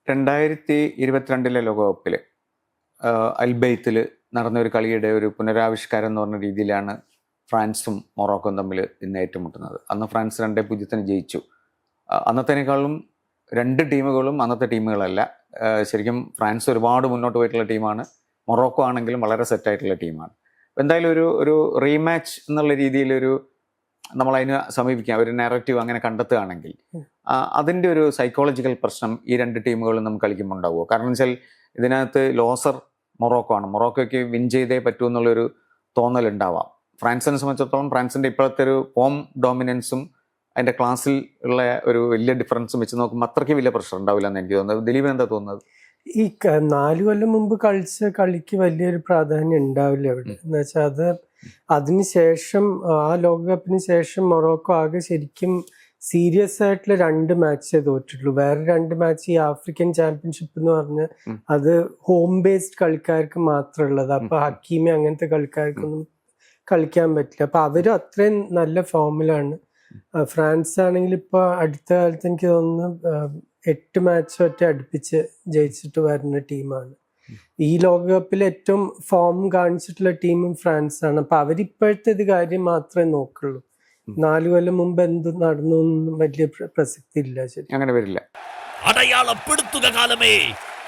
2022 ലോകകപ്പിൽ അൽബെയ്ത്തിൽ നടന്ന ഒരു കളിയുടെ ഒരു പുനരാവിഷ്കാരം എന്ന് പറഞ്ഞ രീതിയിലാണ് ഫ്രാൻസും മൊറോക്കോയും തമ്മിൽ ഇന്ന് ഏറ്റുമുട്ടുന്നത്. അന്ന് ഫ്രാൻസ് 2-0 ജയിച്ചു. അന്നത്തേക്കാളും രണ്ട് ടീമുകളും അന്നത്തെ ടീമുകളല്ല. ശരിക്കും ഫ്രാൻസ് ഒരുപാട് മുന്നോട്ട് പോയിട്ടുള്ള ടീമാണ്. മൊറോക്കോ ആണെങ്കിലും വളരെ സെറ്റായിട്ടുള്ള ടീമാണ്. എന്തായാലും ഒരു റീമാച്ച് എന്നുള്ള രീതിയിലൊരു നമ്മളതിന് സമീപിക്കാം, ഒരു നാരറ്റീവ് അങ്ങനെ കണ്ടെത്തുകയാണെങ്കിൽ അതിൻ്റെ ഒരു സൈക്കോളജിക്കൽ പ്രശ്നം ഈ രണ്ട് ടീമുകളും നമുക്ക് കളിക്കുമ്പോൾ ഉണ്ടാവുമോ? കാരണം വെച്ചാൽ ഇതിനകത്ത് ലോസർ മൊറോക്കോ ആണ്. മൊറോക്കോയ്ക്ക് വിൻ ചെയ്തേ പറ്റൂ എന്നുള്ളൊരു തോന്നലുണ്ടാവാം. ഫ്രാൻസിനെ സംബന്ധിച്ചിടത്തോളം ഫ്രാൻസിൻ്റെ ഇപ്പോഴത്തെ ഒരു ഹോം ഡോമിനൻസും അതിൻ്റെ ക്ലാസ്സിൽ ഉള്ള ഒരു വലിയ ഡിഫറൻസും വെച്ച് നോക്കുമ്പോൾ അത്രയ്ക്ക് വലിയ പ്രഷർ ഉണ്ടാവില്ല എന്ന് എനിക്ക് തോന്നുന്നത്. ദിലീപിന് എന്താ തോന്നുന്നത്? ഈ 4 കൊല്ലം മുമ്പ് കളിച്ച കളിക്ക് വലിയൊരു പ്രാധാന്യം ഉണ്ടാവില്ല ഇവിടെ. എന്ന് വെച്ചാൽ അതിനുശേഷം ആ ലോകകപ്പിന് ശേഷം മൊറോക്കോ ആകെ ശരിക്കും സീരിയസ് ആയിട്ടുള്ള 2 മാച്ചേ തോറ്റിട്ടുള്ളൂ. വേറെ 2 മാച്ച് ഈ ആഫ്രിക്കൻ ചാമ്പ്യൻഷിപ്പ് എന്ന് പറഞ്ഞ് അത് ഹോം ബേസ്ഡ് കളിക്കാർക്ക് മാത്രമുള്ളത്. അപ്പൊ ഹക്കീമി അങ്ങനത്തെ കളിക്കാർക്കൊന്നും കളിക്കാൻ പറ്റില്ല. അപ്പൊ അവരും അത്രയും നല്ല ഫോമിലാണ്. ഫ്രാൻസ് ആണെങ്കിൽ ഇപ്പൊ അടുത്ത കാലത്ത് എനിക്ക് തോന്നുന്നു 8 മാച്ച് ഒറ്റ അടുപ്പിച്ച് ജയിച്ചിട്ട് വരുന്ന ടീമാണ്. ഈ ലോകകപ്പിൽ ഏറ്റവും ഫോം കാണിച്ചിട്ടുള്ള ടീമും ഫ്രാൻസ് ആണ്. അപ്പൊ അവരിപ്പോഴത്തെ ഇത് കാര്യം മാത്രമേ നോക്കുള്ളൂ. 4 കൊല്ലം മുമ്പ് എന്ത് നടന്നു എന്നും വലിയ പ്രസക്തി ഇല്ല. ശരി, അങ്ങനെ വരില്ല. അടയാളപ്പെടുത്തുക കാലമേ,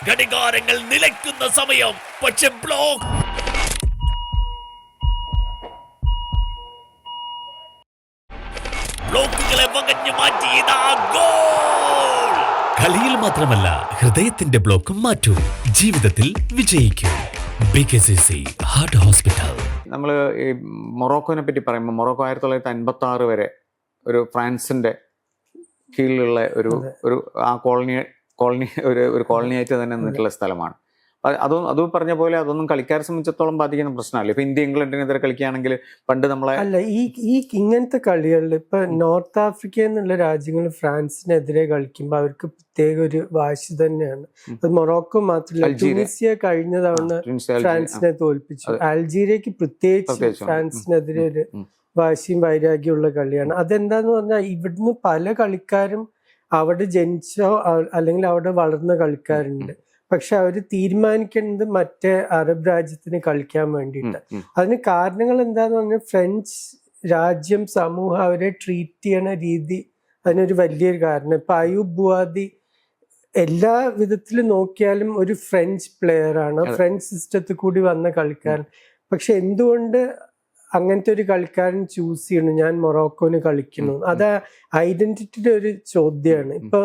ഘടികാരങ്ങൾ നിലയ്ക്കുന്ന സമയം. പക്ഷെ ബ്ലോക്കുകളെ വകഞ്ഞു മാറ്റിയത് ഗോൾ. കളിയിൽ മാത്രമല്ല, ഹൃദയത്തിന്റെ ബ്ലോക്കും മാറ്റൂ, ജീവിതത്തിൽ വിജയിക്കൂ. BKCC heart hospital. നമ്മൾ ഈ മൊറോക്കോനെ പറ്റി പറയുമ്പോൾ മൊറോക്കോ 1956 വരെ ഒരു ഫ്രാൻസിന്റെ കീഴിലുള്ള ഒരു ആ കോളനി ഒരു കോളനിയായിട്ട് തന്നെ നിന്നിട്ടുള്ള സ്ഥലമാണ്. അതും പറഞ്ഞ പോലെ അതൊന്നും കളിക്കാരെ സംബന്ധിച്ചിടത്തോളം ബാധിക്കുന്ന പ്രശ്നമല്ല. ഇപ്പൊ ഇന്ത്യ ഇംഗ്ലണ്ടിനെതിരെ കളിക്കുകയാണെങ്കിൽ പണ്ട് നമ്മളെ അല്ല ഈ ഇങ്ങനത്തെ കളികളിൽ ഇപ്പൊ നോർത്ത് ആഫ്രിക്ക എന്നുള്ള രാജ്യങ്ങൾ ഫ്രാൻസിനെതിരെ കളിക്കുമ്പോൾ അവർക്ക് പ്രത്യേക ഒരു വാശി തന്നെയാണ്. അത് മൊറോക്കോ മാത്രമല്ല, ട്യൂണീസിയ കഴിഞ്ഞ തവണ ഫ്രാൻസിനെ തോൽപ്പിച്ചു. അൾജീരിയക്ക് പ്രത്യേകിച്ച് ഫ്രാൻസിനെതിരെ ഒരു വാശിയും വൈരാഗ്യമുള്ള കളിയാണ്. അതെന്താന്ന് പറഞ്ഞാൽ ഇവിടുന്ന് പല കളിക്കാരും അവിടെ ജനിച്ചോ അല്ലെങ്കിൽ അവിടെ വളർന്ന കളിക്കാരുണ്ട്. പക്ഷെ അവര് തീരുമാനിക്കേണ്ടത് മറ്റേ അറബ് രാജ്യത്തിന് കളിക്കാൻ വേണ്ടിയിട്ട്. അതിന് കാരണങ്ങൾ എന്താന്ന് പറഞ്ഞാൽ ഫ്രഞ്ച് രാജ്യം സമൂഹം അവരെ ട്രീറ്റ് ചെയ്യണ രീതി അതിനൊരു വലിയൊരു കാരണം. ഇപ്പൊ അയൂബ് ബുവാദി എല്ലാ വിധത്തിലും നോക്കിയാലും ഒരു ഫ്രഞ്ച് പ്ലെയർ ആണ്, ഫ്രഞ്ച് സിസ്റ്റത്തിൽ കൂടി വന്ന കളിക്കാരൻ. പക്ഷെ എന്തുകൊണ്ട് അങ്ങനത്തെ ഒരു കളിക്കാരൻ ചൂസ് ചെയ്യണം, ഞാൻ മൊറോക്കോന് കളിക്കുന്നു? അത് ഐഡന്റിറ്റിയുടെ ഒരു ചോദ്യമാണ്. ഇപ്പൊ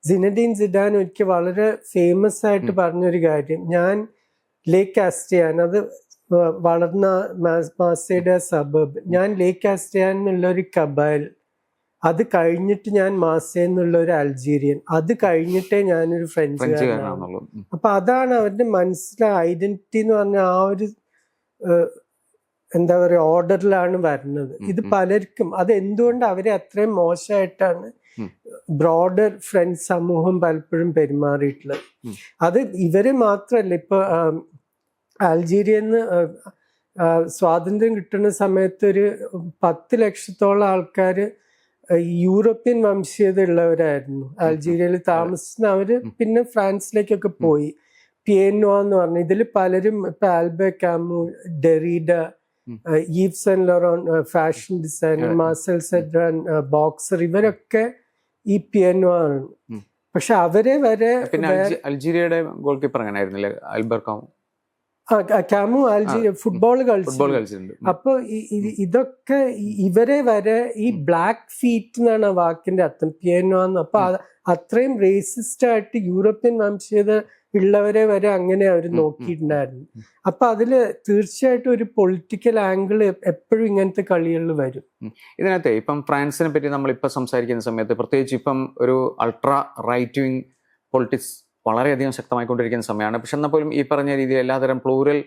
സിനഡീൻ സിഡാൻ ഒരിക്കൽ വളരെ ഫേമസ് ആയിട്ട് പറഞ്ഞൊരു കാര്യം, ഞാൻ ലേക്ക് കാസ്റ്റയാൻ, അത് വളർന്ന മാസയുടെ സബബ്, ഞാൻ ലേക്ക് കാസ്റ്റയാൻ എന്നുള്ള ഒരു കബൈൽ, അത് കഴിഞ്ഞിട്ട് ഞാൻ മാസേ എന്നുള്ള ഒരു അൾജീരിയൻ, അത് കഴിഞ്ഞിട്ടേ ഞാനൊരു ഫ്രഞ്ചുകാരനാണ്. അപ്പൊ അതാണ് അവരുടെ മനസ്സിലെ ഐഡന്റിറ്റി എന്ന് പറഞ്ഞ ആ ഒരു എന്താ പറയുക ഓർഡറിലാണ് വരുന്നത്. ഇത് പലർക്കും അത് എന്തുകൊണ്ട് അവരെ അത്രയും മോശമായിട്ടാണ് ബ്രോഡർ ഫ്രഞ്ച് സമൂഹം പലപ്പോഴും പെരുമാറിയിട്ടുള്ളത്. അത് ഇവര് മാത്രല്ല, ഇപ്പൊ അൾജീരിയന്ന് സ്വാതന്ത്ര്യം കിട്ടുന്ന സമയത്ത് ഒരു 10 ലക്ഷത്തോളം ആൾക്കാര് യൂറോപ്യൻ വംശീയത ഉള്ളവരായിരുന്നു അൾജീരിയയിൽ താമസിക്കുന്ന. അവര് പിന്നെ ഫ്രാൻസിലേക്കൊക്കെ പോയി. പിയേനോ എന്ന് പറഞ്ഞു. ഇതിൽ പലരും ഇപ്പൊ Albert Camus, Derrida, Yves Saint Laurent fashion designer, Marcel Cerdan boxer, ഇവരൊക്കെ ഈ പിയാനോ ആണ്. പക്ഷെ അവരെ വരെ അൾജീരിയയുടെ ഗോൾ കീപ്പർ അങ്ങനെയായിരുന്നില്ലേ ആൽബർട്ട് കാമു അൾജീരിയ ഫുട്ബോൾ കളിച്ചിട്ടുണ്ട്. അപ്പൊ ഇതൊക്കെ ഇവരെ വരെ ഈ ബ്ലാക്ക് ഫീറ്റ് എന്നാണ് ആ വാക്കിന്റെ അർത്ഥം, പിയാനോ എന്ന്. അപ്പൊ അത്രയും റേസിസ്റ്റ് ആയിട്ട് യൂറോപ്യൻ വംശീയത ഉള്ളവരെ വരെ അങ്ങനെ അവർ നോക്കിയിട്ടുണ്ടായിരുന്നു. അപ്പൊ അതില് തീർച്ചയായിട്ടും ഒരു പൊളിറ്റിക്കൽ ആംഗിൾ എപ്പോഴും ഇങ്ങനത്തെ കളികളിൽ വരും. ഇതിനകത്ത് ഇപ്പം ഫ്രാൻസിനെ പറ്റി നമ്മളിപ്പോൾ സംസാരിക്കുന്ന സമയത്ത് പ്രത്യേകിച്ച് ഇപ്പം ഒരു അൾട്രാ റൈറ്റ് വിങ് പൊളിറ്റിക്സ് വളരെയധികം ശക്തമായിക്കൊണ്ടിരിക്കുന്ന സമയമാണ്. പക്ഷെ എന്നാൽ പോലും ഈ പറഞ്ഞ രീതിയിൽ എല്ലാതരം പ്ലൂറൽ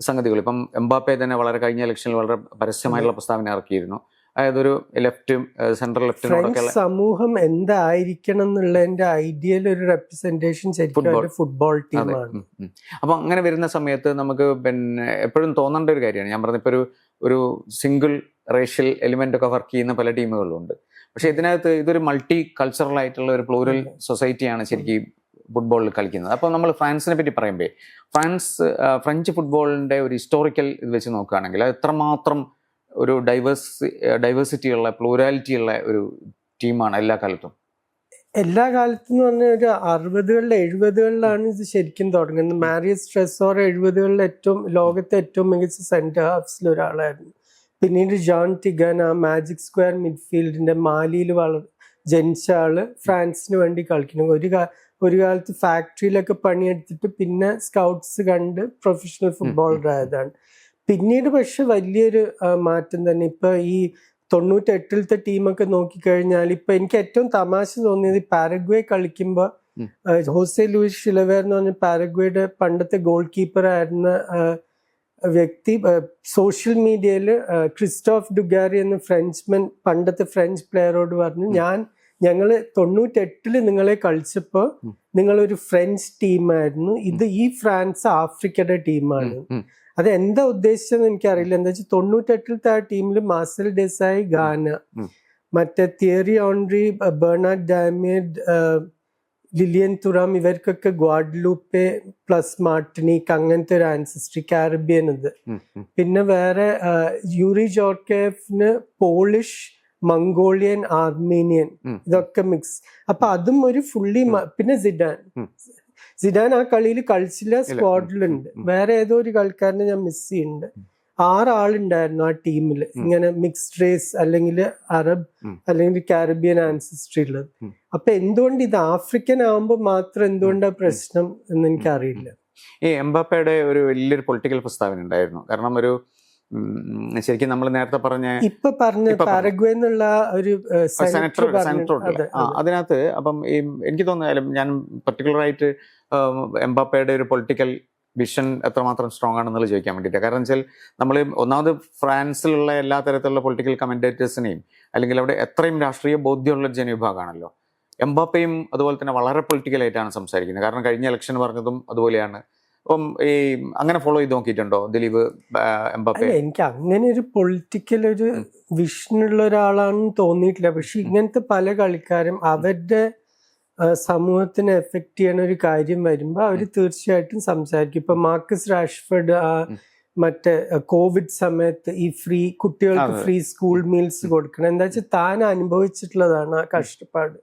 സംഗതികൾ, ഇപ്പം എംബാപ്പെ തന്നെ വളരെ കഴിഞ്ഞ ഇലക്ഷനിൽ വളരെ പരസ്യമായിട്ടുള്ള പ്രസ്താവന ഇറക്കിയിരുന്നു. അതായത് ഒരു ലെഫ്റ്റും സെൻട്രൽ ലെഫ്റ്റിനോടൊക്കെ സമൂഹം എന്തായിരിക്കണം എന്നുള്ളതിന്റെ ഐഡിയൽ ഒരു റെപ്രസെന്റേഷൻ ഫുട്ബോൾ ടീമാണ്. അപ്പൊ അങ്ങനെ വരുന്ന സമയത്ത് നമുക്ക് പിന്നെ എപ്പോഴും തോന്നേണ്ട ഒരു കാര്യമാണ്, ഞാൻ പറഞ്ഞ ഇപ്പൊ ഒരു സിംഗിൾ റേഷ്യൽ എലിമെന്റ് ഒക്കെ വർക്ക് ചെയ്യുന്ന പല ടീമുകളുണ്ട്. പക്ഷെ ഇതിനകത്ത് ഇതൊരു മൾട്ടി കൾച്ചറൽ ആയിട്ടുള്ള ഒരു പ്ലൂറൽ സൊസൈറ്റിയാണ് ശരിക്കും ഫുട്ബോളിൽ കളിക്കുന്നത്. അപ്പോൾ നമ്മൾ ഫ്രാൻസിനെ പറ്റി പറയുമ്പോൾ ഫ്രഞ്ച് ഫുട്ബോളിൻ്റെ ഒരു ഹിസ്റ്റോറിക്കൽ ഇത് വെച്ച് നോക്കുകയാണെങ്കിൽ അത് എത്രമാത്രം ഒരു ഡൈവേഴ്സിറ്റി ഉള്ള പ്ലൂരാലിറ്റി ഉള്ള ഒരു ടീമാണ് എല്ലാ കാലത്തും. എല്ലാ കാലത്തും എന്ന് പറഞ്ഞാൽ ഒരു 60-കളിലെ 70-കളിലാണ് ഇത് ശരിക്കും തുടങ്ങുന്നത്. മാരിയസ് ട്രെസോർ 70-കളിലെ ലോകത്തെ ഏറ്റവും മികച്ച സെന്റർ ഹാഫ്സിൽ ഒരാളായിരുന്നു. പിന്നീട് ജോൺ ടിഗൻ ആ മാജിക് സ്ക്വയർ മിഡ്ഫീൽഡിന്റെ മാലിയിൽ ജനിച്ച ആള് ഫ്രാൻസിന് വേണ്ടി കളിക്കുന്നു. ഒരു കാലത്ത് ഫാക്ടറിയിലൊക്കെ പണിയെടുത്തിട്ട് പിന്നെ സ്കൗട്ട്സ് കണ്ട് പ്രൊഫഷണൽ ഫുട്ബോളർ ആയതാണ്. പിന്നീട് പക്ഷെ വലിയൊരു മാറ്റം തന്നെ. ഇപ്പൊ ഈ 98-ലത്തെ ടീമൊക്കെ നോക്കിക്കഴിഞ്ഞാൽ ഇപ്പൊ എനിക്ക് ഏറ്റവും തമാശ തോന്നിയത് പാരഗ്വേ കളിക്കുമ്പോൾ ഹോസെ ലൂയിസ് ഷിലവേർ എന്ന് പറഞ്ഞ പാരഗ്വേയുടെ പണ്ടത്തെ ഗോൾ കീപ്പർ ആയിരുന്ന വ്യക്തി സോഷ്യൽ മീഡിയയിൽ ക്രിസ്റ്റോഫ് ഡുഗാരി എന്ന ഫ്രഞ്ച്മൻ പണ്ടത്തെ ഫ്രഞ്ച് പ്ലെയറോട് പറഞ്ഞു, ഞങ്ങൾ 98-ല് നിങ്ങളെ കളിച്ചപ്പോൾ നിങ്ങളൊരു ഫ്രഞ്ച് ടീമായിരുന്നു, ഈ ഫ്രാൻസ് ആഫ്രിക്കയുടെ ടീമാണ്. അത് എന്താ ഉദ്ദേശിച്ചതെന്ന് എനിക്കറിയില്ല. എന്താ വെച്ചാൽ 98-ലത്തെ ആ ടീമിൽ മാർസൽ ഡെസായി, ഗാന, മറ്റേ തിയറി ഓൺറി, ബെർണാഡ് ഡാമിയഡ്, ലിലിയൻ തുറാം, ഇവർക്കൊക്കെ ഗ്വാഡലൂപ്പെ പ്ലസ് മാർട്ടിനിക് അങ്ങനത്തെ ഒരു ആൻസിസ്ട്രി, കാരിബിയൻ ഇത്. പിന്നെ വേറെ യൂറി ജോർക്കേഫിന് പോളിഷ്, മംഗോളിയൻ, ആർമീനിയൻ ഇതൊക്കെ മിക്സ്. അപ്പൊ അതും ഒരു ഫുള്ളി. പിന്നെ സിഡാൻ ആ കളിയിൽ കളിച്ചില്ല, സ്ക്വാഡിലുണ്ട്. വേറെ ഏതോ ഒരു കളിക്കാരനെ ഞാൻ മിസ് ചെയ്യുന്നുണ്ട്. 6 ആളുണ്ടായിരുന്നു ആ ടീമിൽ ഇങ്ങനെ മിക്സ്ഡ് റേസ് അല്ലെങ്കിൽ അറബ് അല്ലെങ്കിൽ കാരിബിയൻ ആൻസിസ്ട്രി ഉള്ളത്. അപ്പൊ എന്തുകൊണ്ട് ഇത് ആഫ്രിക്കൻ ആവുമ്പോൾ മാത്രം എന്തുകൊണ്ടാ പ്രശ്നം എന്ന് എനിക്കറിയില്ല. ഈ എംബാപ്പയുടെ ഒരു വലിയൊരു പൊളിറ്റിക്കൽ പ്രസ്താവന ഉണ്ടായിരുന്നു. കാരണം ശരിക്കും നമ്മൾ നേരത്തെ പറഞ്ഞ പാരഗ്വേ എന്നുള്ള ഒരു സെനറ്റർ അതിനകത്ത് അപ്പം എനിക്ക് തോന്നുന്നു ഞാൻ പർട്ടിക്കുലറായിട്ട് എംബാപ്പയുടെ ഒരു പൊളിറ്റിക്കൽ വിഷൻ എത്രമാത്രം സ്ട്രോങ് ആണെന്നുള്ളത് ചോദിക്കാൻ വേണ്ടിയിട്ട്. കാരണം വെച്ചാൽ നമ്മൾ ഒന്നാമത് ഫ്രാൻസിലുള്ള എല്ലാ തരത്തിലുള്ള പൊളിറ്റിക്കൽ കമന്റേറ്റേഴ്സിനെയും അല്ലെങ്കിൽ അവിടെ എത്രയും രാഷ്ട്രീയ ബോധ്യമുള്ള ജനവിഭാഗമാണല്ലോ. എംബാപ്പയും അതുപോലെ തന്നെ വളരെ പൊളിറ്റിക്കലായിട്ടാണ് സംസാരിക്കുന്നത്. കാരണം കഴിഞ്ഞ ഇലക്ഷൻ പറഞ്ഞതും അതുപോലെയാണ്. അപ്പം അങ്ങനെ ഫോളോ ചെയ്ത് നോക്കിയിട്ടുണ്ടോ ദിലീപ് എംബാപ്പെ? എനിക്ക് അങ്ങനെ ഒരു പൊളിറ്റിക്കൽ ഒരു വിഷനുള്ള ഒരാളാണെന്ന് തോന്നിയിട്ടില്ല. പക്ഷെ ഇങ്ങനത്തെ പല കളിക്കാരും അവരുടെ സമൂഹത്തിനെ എഫക്ട് ചെയ്യണ ഒരു കാര്യം വരുമ്പോൾ അവർ തീർച്ചയായിട്ടും സംസാരിക്കും. ഇപ്പൊ മാർക്കസ് റാഷ്ഫോർഡ് മറ്റേ കോവിഡ് സമയത്ത് ഈ കുട്ടികൾക്ക് ഫ്രീ സ്കൂൾ മീൽസ് കൊടുക്കണം. എന്താ വെച്ചാൽ താൻ അനുഭവിച്ചിട്ടുള്ളതാണ് ആ കഷ്ടപ്പാട്.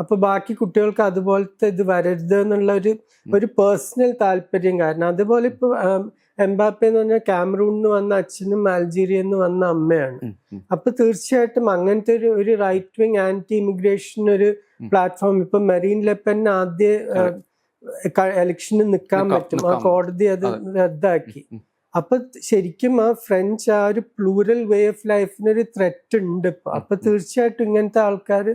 അപ്പൊ ബാക്കി കുട്ടികൾക്ക് അതുപോലത്തെ ഇത് വരരുത് എന്നുള്ള ഒരു പേഴ്സണൽ താല്പര്യം കാരണം. അതുപോലെ ഇപ്പൊ എംബാപ്പെ എന്ന് പറഞ്ഞാൽ കാമറൂണിൽ നിന്ന് വന്ന അച്ഛനും അൾജീരിയയിൽ നിന്ന് വന്ന അമ്മയാണ്. അപ്പൊ തീർച്ചയായിട്ടും അങ്ങനത്തെ ഒരു റൈറ്റ് വിങ് ആന്റി ഇമിഗ്രേഷൻ ഒരു പ്ലാറ്റ്ഫോം. ഇപ്പൊ മെറീൻ ലെപ്പൻ ആദ്യ എലക്ഷന് നിൽക്കാൻ പറ്റും, ആ കോടതി അത് റദ്ദാക്കി. അപ്പൊ ശരിക്കും ആ ഫ്രഞ്ച് ആ ഒരു പ്ലൂറൽ വേ ഓഫ് ലൈഫിനൊരു ത്രെറ്റ് ഉണ്ട് ഇപ്പൊ. അപ്പൊ തീർച്ചയായിട്ടും ഇങ്ങനത്തെ ആൾക്കാർ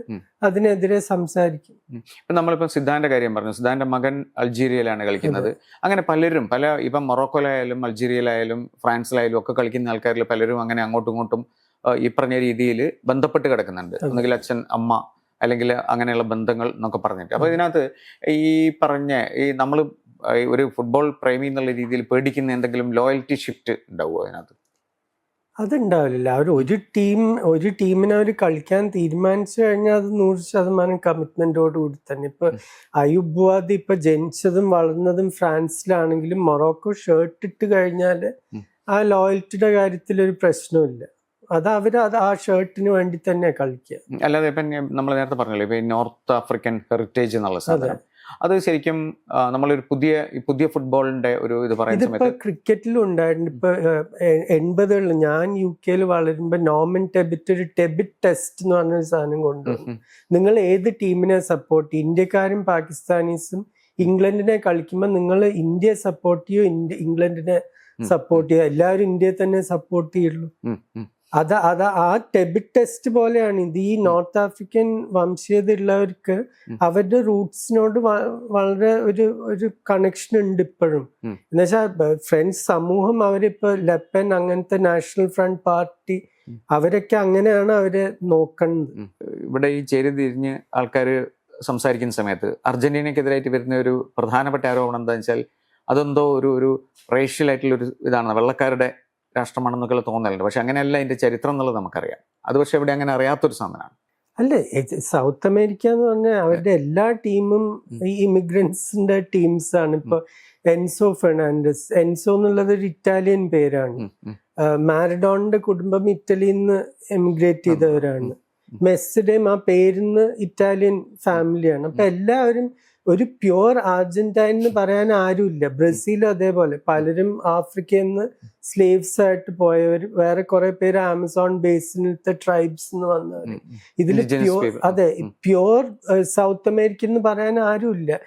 അതിനെതിരെ സംസാരിക്കും. ഇപ്പൊ നമ്മളിപ്പോ സിദ്ധാന്റെ കാര്യം പറഞ്ഞു. സിദ്ധാന്റെ മകൻ അൾജീരിയയിലാണ് കളിക്കുന്നത്. അങ്ങനെ ഇപ്പം മൊറോക്കോയിലായാലും അൾജീരിയയിലായാലും ഫ്രാൻസിലായാലും ഒക്കെ കളിക്കുന്ന ആൾക്കാരിൽ പലരും അങ്ങനെ അങ്ങോട്ടും ഇങ്ങോട്ടും ഈ പറഞ്ഞ രീതിയിൽ ബന്ധപ്പെട്ട് കിടക്കുന്നുണ്ട്. ഒന്നുകിൽ അച്ഛൻ, അമ്മ, അല്ലെങ്കിൽ അങ്ങനെയുള്ള ബന്ധങ്ങൾ എന്നൊക്കെ പറഞ്ഞിട്ട്. അപ്പൊ ഇതിനകത്ത് നമ്മൾ ഒരു ഫുട്ബോൾ പ്രേമി എന്നുള്ള രീതിയിൽ പേടിക്കുന്ന എന്തെങ്കിലും ലോയൽറ്റി ഷിഫ്റ്റ് ഉണ്ടാവുമോ അതിനകത്ത്? അതുണ്ടാവില്ല. ഒരു ടീമിനെ അവർ കളിക്കാൻ തീരുമാനിച്ചു കഴിഞ്ഞാൽ അത് 100% കമ്മിറ്റ്മെന്റോടുകൂടി തന്നെ. ഇപ്പൊ അയൂബ് ബുവാദി ഇപ്പൊ ജനിച്ചതും വളർന്നതും ഫ്രാൻസിലാണെങ്കിലും മൊറോക്കോ ഷർട്ട് ഇട്ട് കഴിഞ്ഞാൽ ആ ലോയൽറ്റിയുടെ കാര്യത്തിൽ ഒരു പ്രശ്നമില്ല. അത് ആ ഷർട്ടിന് വേണ്ടി തന്നെ കളിക്കുക. അല്ലാതെ ഇപ്പം നമ്മൾ നേരത്തെ പറഞ്ഞല്ലോ ഇപ്പൊ നോർത്ത് ആഫ്രിക്കൻ ഹെറിറ്റേജ് എന്നുള്ള സാധനം, അത് ശരിക്കും നമ്മളൊരു പുതിയ ഫുട്ബോളിന്റെ ഒരു ഇത് പറയുന്ന സമയത്ത് ക്രിക്കറ്റിലും ഉണ്ടായിട്ടുണ്ട്. ഇപ്പൊ 80-കളിൽ ഞാൻ UK വളരുമ്പോ നോമൻ ടെബിറ്റ് ഒരു ടെബിറ്റ് ടെസ്റ്റ് എന്ന് പറഞ്ഞൊരു സാധനം കൊണ്ടുവന്നു. നിങ്ങൾ ഏത് ടീമിനെ സപ്പോർട്ട് ചെയ്യും? ഇന്ത്യക്കാരും പാകിസ്ഥാനീസും ഇംഗ്ലണ്ടിനെ കളിക്കുമ്പോൾ നിങ്ങൾ ഇന്ത്യയെ സപ്പോർട്ട് ചെയ്യോ ഇംഗ്ലണ്ടിനെ സപ്പോർട്ട് ചെയ്യോ? എല്ലാവരും ഇന്ത്യയെ തന്നെ സപ്പോർട്ട് ചെയ്യുള്ളൂ. അത് ആ ടെബിറ്റ് ടെസ്റ്റ് പോലെയാണ് ഇത്. ഈ നോർത്ത് ആഫ്രിക്കൻ വംശീയത ഉള്ളവർക്ക് അവരുടെ റൂട്ട്സിനോട് വളരെ ഒരു കണക്ഷൻ ഉണ്ട് ഇപ്പോഴും. എന്നുവെച്ചാൽ ഫ്രഞ്ച് സമൂഹം അവരിപ്പോ ലെപ്പൻ അങ്ങനത്തെ നാഷണൽ ഫ്രണ്ട് പാർട്ടി അവരൊക്കെ അങ്ങനെയാണ് അവരെ നോക്കുന്നത്. ഇവിടെ ഈ ചേരിതിരിഞ്ഞ് ആൾക്കാർ സംസാരിക്കുന്ന സമയത്ത് അർജന്റീനക്കെതിരായിട്ട് വരുന്ന ഒരു പ്രധാനപ്പെട്ട ആരോപണം എന്താ വെച്ചാൽ അതെന്തോ ഒരു റേഷ്യൽ ആയിട്ടുള്ള ഒരു ഇതാണ്, വെള്ളക്കാരുടെ രാഷ്ട്രമാണെന്നൊക്കെ തോന്നലുണ്ട്. പക്ഷെ അങ്ങനെയല്ല ഇതിന്റെ ചരിത്രം എന്നുള്ളത് നമുക്കറിയാം. അത് പക്ഷെ ഇവിടെ അങ്ങനെ അറിയാത്തൊരു സാധനമാണ്. അല്ല, സൗത്ത് അമേരിക്ക എന്ന് പറഞ്ഞാൽ അവരുടെ എല്ലാ ടീമും ഈ ഇമിഗ്രൻസിന്റെ ടീംസ് ആണ്. ഇപ്പൊ എൻസോ ഫെർണാണ്ടസ്, എൻസോ എന്നുള്ളത് ഒരു ഇറ്റാലിയൻ പേരാണ്. മാരഡോണിന്റെ കുടുംബം ഇറ്റലിയിൽ നിന്ന് എമിഗ്രേറ്റ് ചെയ്തവരാണ്. മെസ്സിയുടെയും ആ പേരിന്ന് ഇറ്റാലിയൻ ഫാമിലിയാണ്. അപ്പൊ എല്ലാവരും ഒരു പ്യുവർ അർജന്റൈൻ എന്ന് പറയാൻ ആരുമില്ല. ബ്രസീലും അതേപോലെ പലരും ആഫ്രിക്കയിൽ നിന്ന് സ്ലേവ്സ് ആയിട്ട് പോയവർ, വേറെ കുറെ പേര് ആമസോൺ ബേസിനത്തെ ട്രൈബ്സ് എന്ന് വന്നവര്. ഇതിൽ അതെ, പ്യുവർ സൗത്ത് അമേരിക്കൻ എന്ന് പറയാൻ ആരുമില്ല.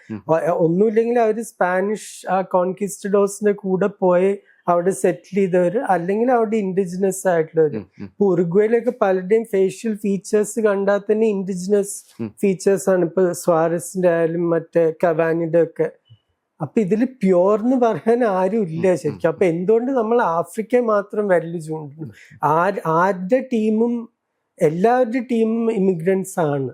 ഒന്നുമില്ലെങ്കിൽ അവര് സ്പാനിഷ് ആ കോൺക്വിസ്റ്റഡോസിന്റെ കൂടെ പോയി അവിടെ സെറ്റിൽ ചെയ്തവര്, അല്ലെങ്കിൽ അവിടെ ഇൻഡിജിനസ് ആയിട്ടുള്ളവര്. ഇപ്പൊ ഉറുഗ്വേയിലൊക്കെ പലരുടെയും ഫേഷ്യൽ ഫീച്ചേഴ്സ് കണ്ടാൽ തന്നെ ഇൻഡിജിനസ് ഫീച്ചേഴ്സ് ആണ്. ഇപ്പൊ സ്വാരസിന്റെ ആയാലും മറ്റേ കവാനിയുടെ ഒക്കെ. അപ്പൊ ഇതിൽ പ്യോർ എന്ന് പറയാൻ ആരും ഇല്ല ശരിക്കും. അപ്പൊ എന്തുകൊണ്ട് നമ്മൾ ആഫ്രിക്ക മാത്രം വിരല് ചൂണ്ടുന്നു? ആരുടെ ടീമും എല്ലാവരുടെ ടീമും ഇമിഗ്രൻസ് ആണ്.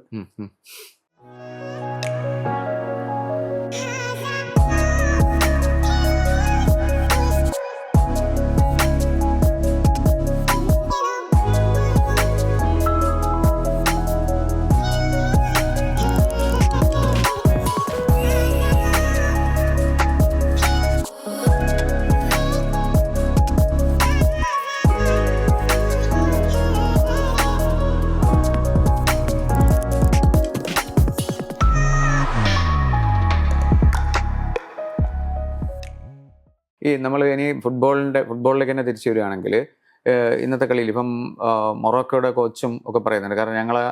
ഈ നമ്മൾ ഇനി ഫുട്ബോളിലേക്ക് തന്നെ തിരിച്ചു വരികയാണെങ്കിൽ, ഇന്നത്തെ കളിയിൽ ഇപ്പം മൊറോക്കോയുടെ കോച്ചും ഒക്കെ പറയുന്നുണ്ട്, കാരണം ഞങ്ങളെ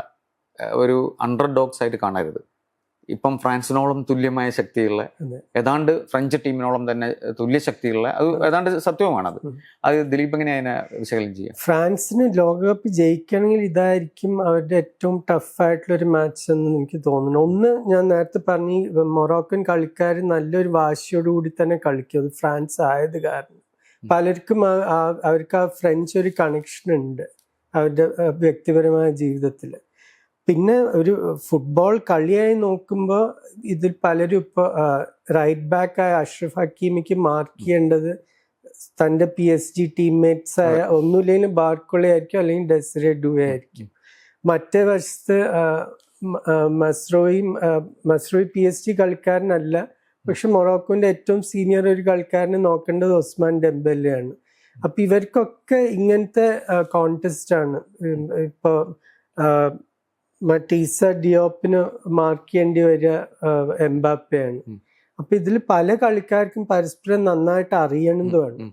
ഒരു അണ്ടർ ഡോഗ്സ് ആയിട്ട് കാണരുത്. ഇപ്പം ഫ്രാൻസിനോളം തുല്യമായ ശക്തിയുള്ള, ഏതാണ്ട് ഫ്രഞ്ച് ടീമിനോളം തന്നെ തുല്യ ശക്തിയുള്ള, അത് ഏതാണ്ട് സത്യവുമാണത്. അത് ദിലീപ് എങ്ങനെ അതിനെ വിശകലനം ചെയ്യാം? ഫ്രാൻസിന് ലോകകപ്പ് ജയിക്കണമെങ്കിൽ ഇതായിരിക്കും അവരുടെ ഏറ്റവും ടഫായിട്ടുള്ള ഒരു മാച്ച് എന്ന് എനിക്ക് തോന്നുന്നു. ഒന്ന്, ഞാൻ നേരത്തെ പറഞ്ഞു, മൊറോക്കൻ കളിക്കാർ നല്ലൊരു വാശിയോടുകൂടി തന്നെ കളിക്കും. അത് ഫ്രാൻസ് ആയത് കാരണം പലർക്കും അവർക്ക് ആ ഫ്രഞ്ച് ഒരു കണക്ഷൻ ഉണ്ട് അവരുടെ വ്യക്തിപരമായ ജീവിതത്തിൽ. പിന്നെ ഒരു ഫുട്ബോൾ കളിയായി നോക്കുമ്പോൾ ഇതിൽ പലരും ഇപ്പോൾ റൈറ്റ് ബാക്കായ അഷ്റഫ് ഹക്കീമിക്ക് മാർക്ക് ചെയ്യേണ്ടത് തൻ്റെ PSG ടീംമേറ്റ്സ് ആയ ഒന്നുമില്ലെങ്കിലും ബാർക്കോളി ആയിരിക്കും, അല്ലെങ്കിൽ ഡെസിറെ ഡുവെ ആയിരിക്കും. മറ്റേ വശത്ത് മസ്രോയി PSG കളിക്കാരനല്ല, പക്ഷെ മൊറോക്കോന്റെ ഏറ്റവും സീനിയർ ഒരു കളിക്കാരനെ നോക്കേണ്ടത് ഒസ്മാൻ ഡെംബെലെയാണ്. അപ്പൊ ഇവർക്കൊക്കെ ഇങ്ങനത്തെ കോൺടെസ്റ്റ് ആണ്. ഇപ്പൊ മറ്റേ ഈസ ഡിയോപ്പിന് മാർക്ക് ചെയ്യേണ്ടി വരിക എംബാപ്പയാണ്. അപ്പൊ ഇതിൽ പല കളിക്കാർക്കും പരസ്പരം നന്നായിട്ട് അറിയണമെന്ന്.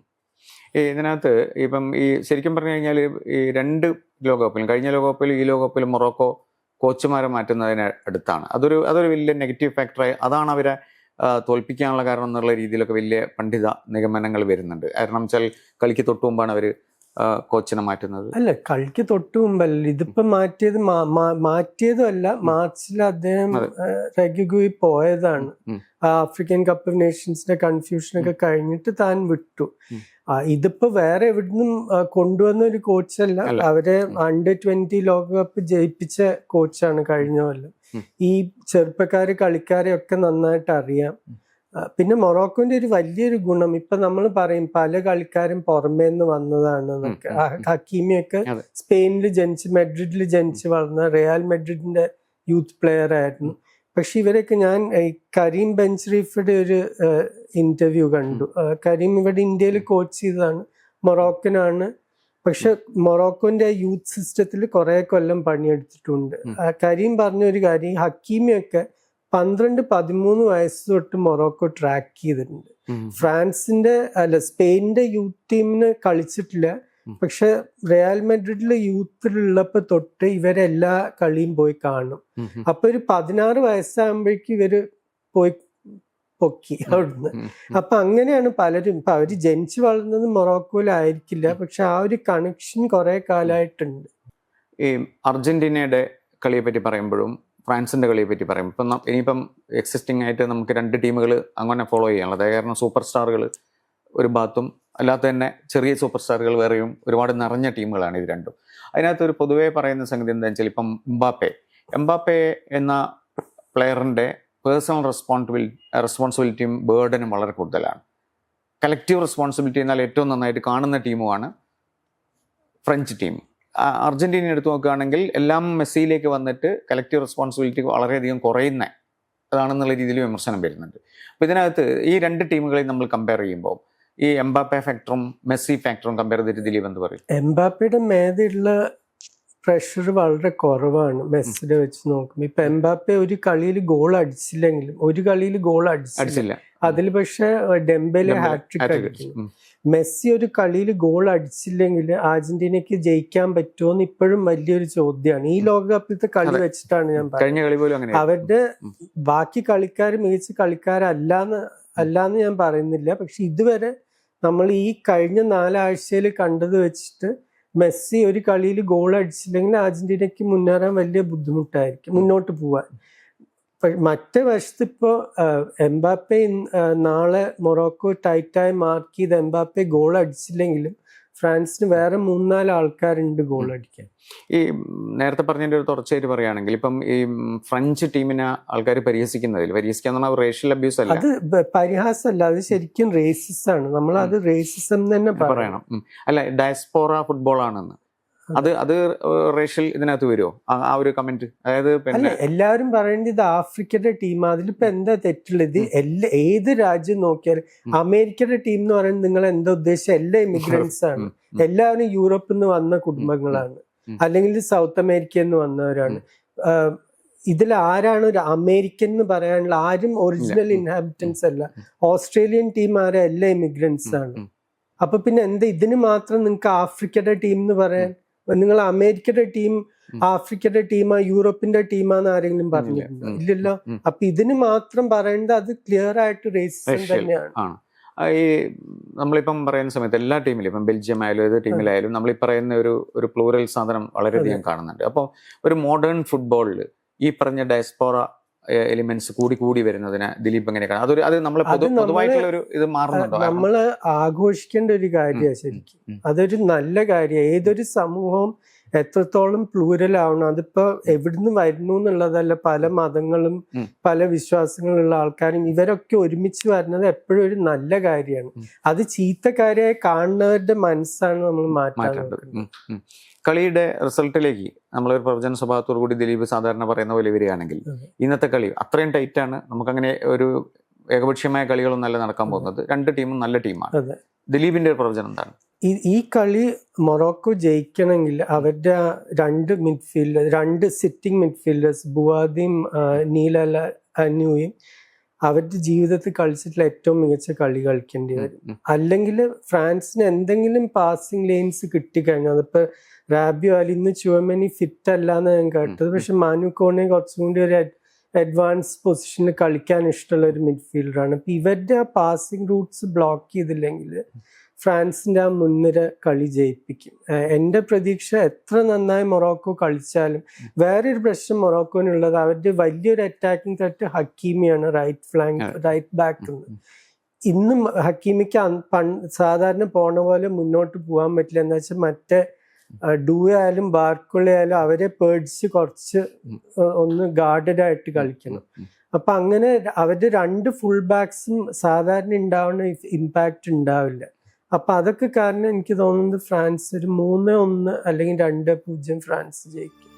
ഇതിനകത്ത് ഇപ്പം ഈ ശരിക്കും പറഞ്ഞു കഴിഞ്ഞാൽ ഈ രണ്ട് ലോകകപ്പിലും, കഴിഞ്ഞ ലോകകപ്പിലും ഈ ലോകകപ്പിലും മൊറോക്കോ കോച്ചുമാരെ മാറ്റുന്നതിന് അടുത്താണ്. അതൊരു വലിയ നെഗറ്റീവ് ഫാക്ടറായി, അതാണ് അവരെ തോൽപ്പിക്കാനുള്ള കാരണം എന്നുള്ള രീതിയിലൊക്കെ വലിയ പണ്ഡിത നിഗമനങ്ങൾ വരുന്നുണ്ട്. കാരണം വെച്ചാൽ കളിക്ക് തൊട്ടു മുമ്പാണ് അവർ കോച്ചിനെ മാറ്റുന്നത്. അല്ല, കളിക്ക് തൊട്ടു മുമ്പല്ല, ഇതിപ്പോ മാറ്റിയതും അല്ല, മാർച്ചിൽ അദ്ദേഹം റെഗുയി പോയതാണ്. ആഫ്രിക്കൻ കപ്പ് ഓഫ് നേഷൻസിന്റെ കൺഫ്യൂഷനൊക്കെ കഴിഞ്ഞിട്ട് താൻ വിട്ടു. ഇതിപ്പോ വേറെ എവിടുന്നും കൊണ്ടുവന്ന ഒരു കോച്ചല്ല, അവരെ Under-20 ലോകകപ്പ് ജയിപ്പിച്ച കോച്ചാണ് കഴിഞ്ഞ കൊല്ലം. ഈ ചെറുപ്പക്കാര് കളിക്കാരെ ഒക്കെ നന്നായിട്ട് അറിയാം. പിന്നെ മൊറോക്കോന്റെ ഒരു വലിയൊരു ഗുണം, ഇപ്പൊ നമ്മൾ പറയും പല കളിക്കാരും പുറമേ നിന്ന് വന്നതാണ് എന്നൊക്കെ. ഹക്കീമിയൊക്കെ സ്പെയിനിൽ ജനിച്ച് മെഡ്രിഡിൽ ജനിച്ച് വളർന്ന റിയൽ മെഡ്രിഡിന്റെ യൂത്ത് പ്ലെയർ ആയിരുന്നു. പക്ഷെ ഇവരൊക്കെ, ഞാൻ കരീം ബെൻച്രീഫയുടെ ഒരു ഇന്റർവ്യൂ കണ്ടു. കരീം ഇവിടെ ഇന്ത്യയിൽ കോച്ച് ചെയ്തതാണ്, മൊറോക്കനാണ്. പക്ഷെ മൊറോക്കോന്റെ യൂത്ത് സിസ്റ്റത്തിൽ കുറെ കൊല്ലം പണിയെടുത്തിട്ടുണ്ട്. കരീം പറഞ്ഞ ഒരു കാര്യം, ഹക്കീമിയൊക്കെ 12-13 വയസ്സ് തൊട്ട് മൊറോക്കോ ട്രാക്ക് ചെയ്തിട്ടുണ്ട്. സ്പെയിനിന്റെ യൂത്ത് ടീമിന് കളിച്ചിട്ടില്ല, പക്ഷെ റിയൽ മെഡ്രിഡിലെ യൂത്തിലുള്ളപ്പോ തൊട്ട് ഇവരെല്ലാ കളിയും പോയി കാണും. അപ്പൊ ഒരു 16 വയസ്സാകുമ്പോഴേക്കും ഇവര് പോയി പൊക്കി അവിടുന്ന്. അപ്പൊ അങ്ങനെയാണ് പലരും, ഇപ്പൊ അവര് ജനിച്ചു വളർന്നത് മൊറോക്കോയിലായിരിക്കില്ല, പക്ഷെ ആ ഒരു കണക്ഷൻ കുറെ കാലമായിട്ടുണ്ട്. ഈ അർജന്റീനയുടെ കളിയെ പറ്റി പറയുമ്പോഴും ഫ്രാൻസിന്റെ കളിയെ പറ്റി പറയും, ഇപ്പം ഇനിയിപ്പം എക്സിസ്റ്റിംഗ് ആയിട്ട് നമുക്ക് രണ്ട് ടീമുകൾ അങ്ങനെ ഫോളോ ചെയ്യാനുള്ളത്. കാരണം സൂപ്പർ സ്റ്റാറുകൾ ഒരു ഭാഗത്തും, അല്ലാത്ത തന്നെ ചെറിയ സൂപ്പർ സ്റ്റാറുകൾ വേറെയും, ഒരുപാട് നിറഞ്ഞ ടീമുകളാണ് ഇത് രണ്ടും. അതിനകത്ത് ഒരു പൊതുവേ പറയുന്ന സംഗതി എന്താ വെച്ചാൽ, ഇപ്പം എംബാപ്പെ എന്ന പ്ലെയറിന്റെ പേഴ്സണൽ റെസ്പോൺസിബിലിറ്റിയും ബേർഡനും വളരെ കൂടുതലാണ്. കളക്റ്റീവ് റെസ്പോൺസിബിലിറ്റി എന്നാൽ ഏറ്റവും നന്നായിട്ട് കാണുന്ന ടീമുമാണ് ഫ്രഞ്ച് ടീം. അർജന്റീന എടുത്തു നോക്കുകയാണെങ്കിൽ എല്ലാം മെസ്സിയിലേക്ക് വന്നിട്ട് കളക്റ്റീവ് റെസ്പോൺസിബിലിറ്റി വളരെയധികം കുറയുന്ന അതാണെന്നുള്ള രീതിയിൽ വിമർശനം വരുന്നുണ്ട്. അപ്പോൾ ഇതിനകത്ത് ഈ രണ്ട് ടീമുകളെയും നമ്മൾ കമ്പയർ ചെയ്യുമ്പോൾ ഈ എംബാപ്പെ ഫാക്ടറും മെസ്സി ഫാക്ടറും കമ്പയർ ചെയ്തിട്ട് ദിലീപ് എന്ത് പറയും? എംബാപ്പയുടെ മേതെയുള്ള പ്രഷർ വളരെ കുറവാണ് മെസ്സിയുടെ വെച്ച് നോക്കുമ്പോൾ. ഇപ്പൊ എംബാപ്പെ ഒരു കളിയിൽ ഗോൾ അടിച്ചില്ലെങ്കിലും അടിച്ചില്ല. അതിൽ പക്ഷെ ഡെംബെലെ ഹാട്രിക് അടിക്കും. മെസ്സി ഒരു കളിയിൽ ഗോൾ അടിച്ചില്ലെങ്കിൽ അർജന്റീനയ്ക്ക് ജയിക്കാൻ പറ്റുമോന്ന് ഇപ്പോഴും വലിയൊരു ചോദ്യമാണ്. ഈ ലോകകപ്പിലത്തെ കളി വെച്ചിട്ടാണ് ഞാൻ പറയുന്നത്. അവരുടെ ബാക്കി കളിക്കാർ മികച്ച കളിക്കാരല്ലാന്ന് ഞാൻ പറയുന്നില്ല. പക്ഷെ ഇതുവരെ നമ്മൾ ഈ കഴിഞ്ഞ 4 ആഴ്ചയിൽ കണ്ടത് വെച്ചിട്ട് മെസ്സി ഒരു കളിയിൽ ഗോൾ അടിച്ചില്ലെങ്കിൽ അർജന്റീനയ്ക്ക് മുന്നേറാൻ വലിയ ബുദ്ധിമുട്ടായിരിക്കും, മുന്നോട്ട് പോവാൻ. മറ്റേ വശത്ത് ഇപ്പോൾ എംബാപ്പെ നാളെ മൊറോക്കോ ടൈറ്റായി മാർക്ക് ചെയ്ത് എംബാപ്പെ ഗോൾ അടിച്ചില്ലെങ്കിലും ഫ്രാൻസിന് വേറെ 3-4 ആൾക്കാരുണ്ട് ഗോൾ അടിക്കാൻ. ഈ നേരത്തെ പറഞ്ഞതിൻ്റെ ഒരു തുടർച്ചയായിട്ട് പറയുകയാണെങ്കിൽ ഇപ്പം ഈ ഫ്രഞ്ച് ടീമിനെ ആൾക്കാർ പരിഹസിക്കാന്ന് പറഞ്ഞാൽ റേഷ്യൽ അബ്യൂസ് അല്ല, അത് പരിഹാസമല്ല, അത് ശരിക്കും റേസിസം ആണ്. നമ്മൾ അത് റേസിസം തന്നെ പറയണം. അല്ല, ഡയസ്പോറ ഫുട്ബോൾ ആണെന്ന് അത് റേഷ്യൽ ഇതിനകത്ത് വരുമോ ആ ഒരു കമന്റ്? അതായത് അല്ല, എല്ലാവരും പറയേണ്ടത് ഇത് ആഫ്രിക്കയുടെ ടീം, അതിലിപ്പോ എന്താ തെറ്റുള്ളത്? ഏത് രാജ്യം നോക്കിയാലും അമേരിക്കയുടെ ടീം എന്ന് പറയുന്നത് നിങ്ങൾ എന്താ ഉദ്ദേശിച്ച എല്ലാ ഇമിഗ്രൻസ് ആണ്, എല്ലാവരും യൂറോപ്പിൽ നിന്ന് വന്ന കുടുംബങ്ങളാണ്, അല്ലെങ്കിൽ സൗത്ത് അമേരിക്കയിൽ നിന്ന് വന്നവരാണ്. ഇതിൽ ആരാണ് ഒരു അമേരിക്കൻ എന്ന് പറയാനുള്ള? ആരും ഒറിജിനൽ ഇൻഹാബിറ്റൻസ് അല്ല. ഓസ്ട്രേലിയൻ ടീം ആരാ? എല്ലാ ഇമിഗ്രൻസ് ആണ്. അപ്പൊ പിന്നെ എന്താ ഇതിന് മാത്രം നിങ്ങൾക്ക് ആഫ്രിക്കയുടെ ടീം എന്ന് പറയാൻ? നിങ്ങൾ അമേരിക്കയുടെ ടീം ആഫ്രിക്കയുടെ ടീമാ യൂറോപ്പിന്റെ ടീമാന്ന് ആരെങ്കിലും പറഞ്ഞിട്ടുണ്ടോ? ഇല്ലല്ലോ. അപ്പൊ ഇതിന് മാത്രം പറയേണ്ടത് അത് ക്ലിയർ ആയിട്ട് റേസിസം തന്നെയാണ്. ഈ നമ്മളിപ്പം പറയുന്ന സമയത്ത് എല്ലാ ടീമിലും, ഇപ്പം ബെൽജിയം ആയാലും ഏത് ടീമിലായാലും നമ്മൾ ഈ പറയുന്ന ഒരു പ്ലൂറൽ സാധനം വളരെയധികം കാണുന്നുണ്ട്. അപ്പോൾ ഒരു മോഡേൺ ഫുട്ബോളിൽ ഈ പറഞ്ഞ ഡയസ്പോറ എലിമെന്റ്സ് കൂടി വരുന്നതിന് ദിലീപ് എങ്ങനെ കാണും? അത് നമ്മൾ പൊതുവായിട്ടുള്ള ഒരു ഇത് മാറുന്നുണ്ടോ? നമ്മള് ആഘോഷിക്കേണ്ട ഒരു കാര്യമാണ് ശരിക്കും. അതൊരു നല്ല കാര്യമാണ്. ഏതൊരു സമൂഹവും എത്രത്തോളം പ്ലൂരൽ ആവണം. അതിപ്പോ എവിടുന്ന് വരുന്നു എന്നുള്ളതല്ല, പല മതങ്ങളും പല വിശ്വാസങ്ങളുള്ള ആൾക്കാരും ഇവരൊക്കെ ഒരുമിച്ച് വരുന്നത് എപ്പോഴും ഒരു നല്ല കാര്യമാണ്. അത് ചീത്ത കാര്യമായി കാണുന്നവരുടെ മനസ്സാണ് നമ്മൾ മാറ്റേണ്ടത്. കളിയുടെ റിസൾട്ടിലേക്ക് നമ്മളൊരു പ്രവചന സ്വഭാവത്തോടു കൂടി ദിലീപ് സാധാരണ പറയുന്ന പോലെ വരികയാണെങ്കിൽ ഇന്നത്തെ കളി അത്രയും ടൈറ്റാണ്, നമുക്കങ്ങനെ ഒരു ഏകപക്ഷീയമായ കളികളൊന്നല്ല നടക്കാൻ പോകുന്നത്. രണ്ട് ടീമും നല്ല ടീമാണ്. ദിലീപിന്റെ ഒരു പ്രവചനം എന്താണ്? ഈ കളി മൊറോക്കോ ജയിക്കണമെങ്കിൽ അവരുടെ രണ്ട് സിറ്റിംഗ് മിഡ്ഫീൽഡേഴ്സ് ബുവാദിയും നീൽ അൽ അനൂയും അവരുടെ ജീവിതത്തിൽ കളിച്ചിട്ടുള്ള ഏറ്റവും മികച്ച കളി കളിക്കേണ്ടി വരും. അല്ലെങ്കിൽ ഫ്രാൻസിന് എന്തെങ്കിലും പാസിംഗ് ലെയിൻസ് കിട്ടിക്കഴിഞ്ഞാൽ, അതിപ്പോ റാബിയോ അലി ഇന്ന് ചുവമനി ഫിറ്റ് അല്ലാന്ന് ഞാൻ കേട്ടത്, പക്ഷെ മാനു കോണെ കുറച്ചും കൂടി ഒരു അഡ്വാൻസ് പൊസിഷനിൽ കളിക്കാൻ ഇഷ്ടമുള്ള ഒരു മിഡ്ഫീൽഡറാണ്. അപ്പൊ ഇവരുടെ ആ പാസിംഗ് റൂട്ട്സ് ബ്ലോക്ക് ചെയ്തില്ലെങ്കിൽ ഫ്രാൻസിന്റെ ആ മുൻനിര കളി ജയിപ്പിക്കും. എൻ്റെ പ്രതീക്ഷ എത്ര നന്നായി മൊറോക്കോ കളിച്ചാലും വേറൊരു പ്രശ്നം മൊറോക്കോനുള്ളത് അവരുടെ വലിയൊരു അറ്റാക്കിംഗ് ത്രെറ്റ് ഹക്കീമിയാണ്, റൈറ്റ് ബാക്ക്. ഇന്നും ഹക്കീമിക്ക് സാധാരണ പോണ പോലെ മുന്നോട്ട് പോകാൻ പറ്റില്ല. എന്താ വെച്ചാൽ മറ്റേ ഡൂയ ആയാലും ബാർക്കുള്ള ആയാലും അവരെ പേടിച്ച് കുറച്ച് ഒന്ന് ഗാർഡഡ് ആയിട്ട് കളിക്കണം. അപ്പൊ അങ്ങനെ അവരുടെ രണ്ട് ഫുൾ ബാക്സും സാധാരണ ഉണ്ടാവുന്ന ഇമ്പാക്റ്റ് ഉണ്ടാവില്ല. അപ്പൊ അതൊക്കെ കാരണം എനിക്ക് തോന്നുന്നത് ഫ്രാൻസ് ഒരു 3-1 അല്ലെങ്കിൽ 2-0 ഫ്രാൻസ് ജയിക്കും.